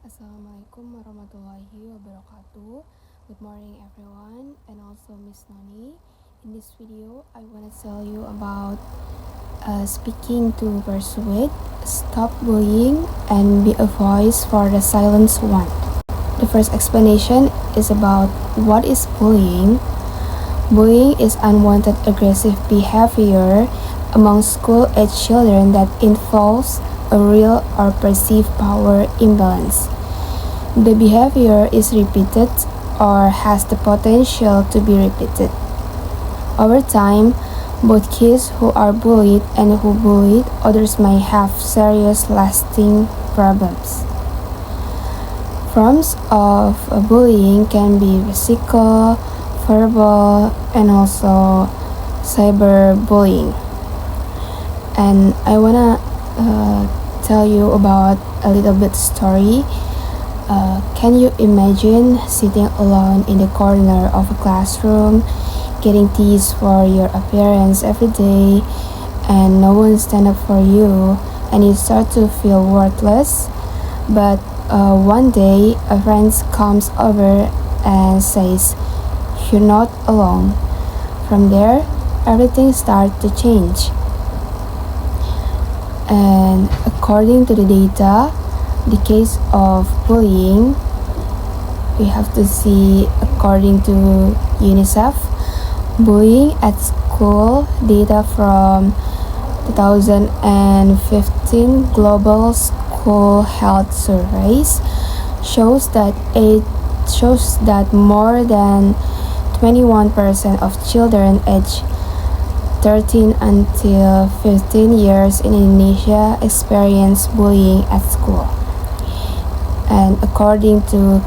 Assalamualaikum warahmatullahi wabarakatuh. Good morning everyone, and also Miss Noni. In this video, I want to tell you about speaking to persuade, stop bullying, and be a voice for the silenced one. The first explanation is about what is bullying. Bullying is unwanted aggressive behavior among school-age children that involves a real or perceived power imbalance. The behavior is repeated or has the potential to be repeated. Over time, both kids who are bullied and who bullied others may have serious lasting problems. Forms of bullying can be physical, verbal, and also cyberbullying. And I wanna tell you about a little bit story. Can you imagine sitting alone in the corner of a classroom, getting teased for your appearance every day, and no one stand up for you, and you start to feel worthless? But one day, a friend comes over and says, "You're not alone." From there, everything starts to change. And according to the data, the case of bullying, we have to see according to UNICEF, bullying at school data from 2015 Global School Health Surveys shows that more than 21% of children aged 13 until 15 years in Indonesia experience bullying at school. And according to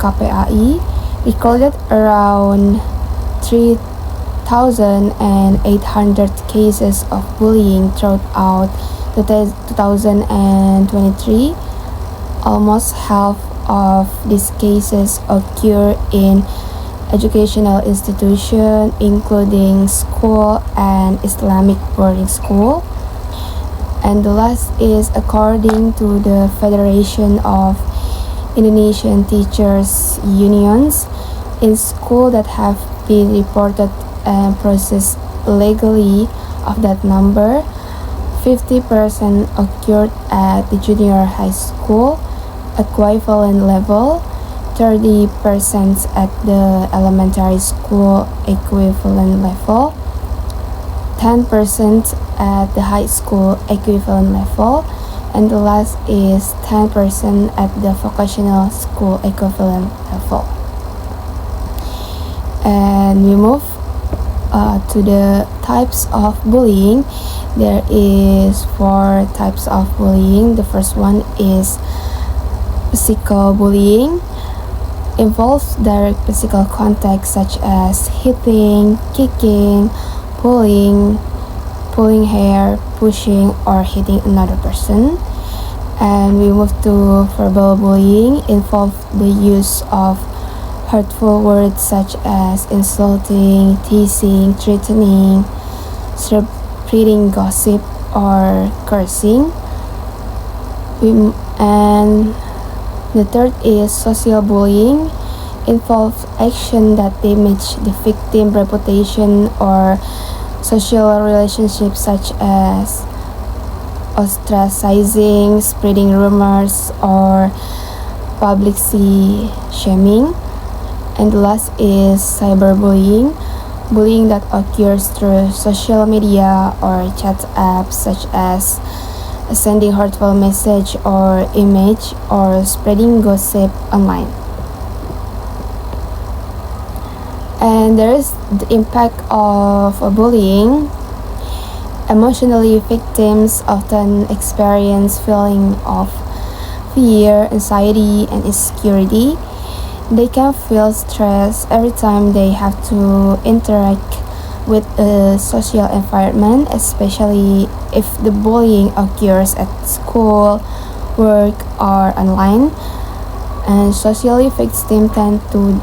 KPAI, recorded around 3,800 cases of bullying throughout 2023. Almost half of these cases occur in educational institutions, including school and Islamic boarding school. And the last is according to the Federation of Indonesian Teachers Unions, in schools that have been reported and processed legally, of that number, 50% occurred at the junior high school equivalent level, 30% at the elementary school equivalent level, 10% at the high school equivalent level, and the last is 10% at the vocational school equivalent level. And we move to the types of bullying. There is 4 types of bullying. The first one is physical bullying. Involves direct physical contact such as hitting, kicking, pulling hair, pushing, or hitting another person. And we move to verbal bullying. Involve the use of hurtful words such as insulting, teasing, threatening, spreading gossip, or cursing. And the third is social bullying. Involves action that damage the victim reputation or social relationships such as ostracizing, spreading rumors, or publicly shaming. And the last is cyberbullying, bullying that occurs through social media or chat apps such as sending hurtful message or image or spreading gossip online. And there is the impact of bullying. Emotionally, victims often experience feeling of fear, anxiety, and insecurity. They can feel stress every time they have to interact with a social environment, especially if the bullying occurs at school, work, or online. And socially victims tend to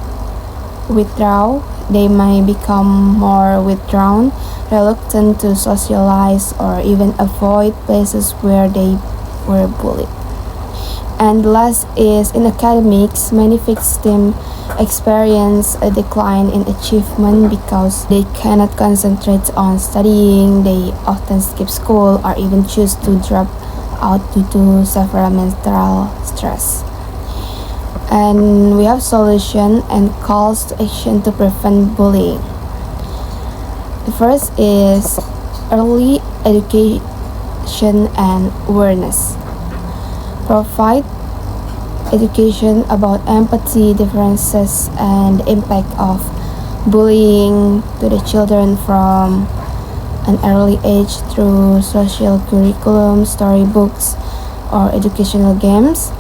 withdraw. They may become more withdrawn, reluctant to socialize, or even avoid places where they were bullied. And the last is in academics, many victims experience a decline in achievement because they cannot concentrate on studying, they often skip school or even choose to drop out due to severe mental stress. And we have solution and calls to action to prevent bullying. The first is early education and awareness. Provide education about empathy, differences, and the impact of bullying to the children from an early age through social curriculum, storybooks, or educational games.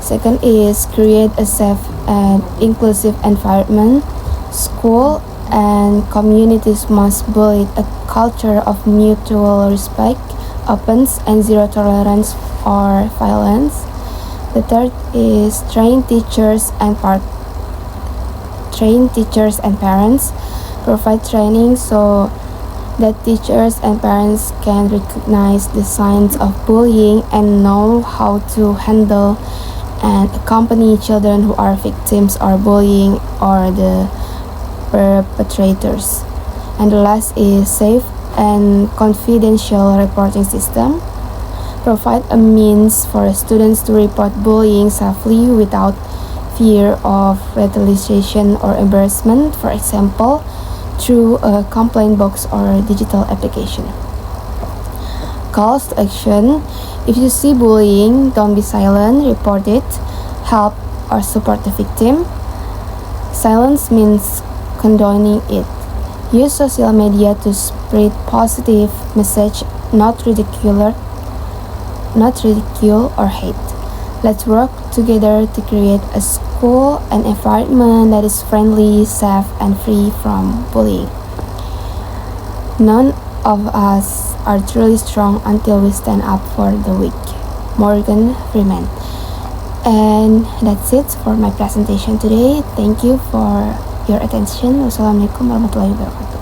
Second is create a safe and inclusive environment. School and communities must build a culture of mutual respect, openness, and zero tolerance for violence. The third is train teachers and parents. Provide training so that teachers and parents can recognize the signs of bullying and know how to handle and accompany children who are victims of bullying or the perpetrators. And the last is safe and confidential reporting system. Provide a means for students to report bullying safely without fear of retaliation or embarrassment, for example, through a complaint box or digital application. Calls to action. If you see bullying, don't be silent, report it, help or support the victim. Silence means condoning it. Use social media to spread positive message, not ridicule or hate. Let's work together to create a school and environment that is friendly, safe, and free from bullying. None of us are truly strong until we stand up for the weak. Morgan Freeman. And that's it for my presentation today. Thank you for your attention. Wassalamualaikum warahmatullahi wabarakatuh.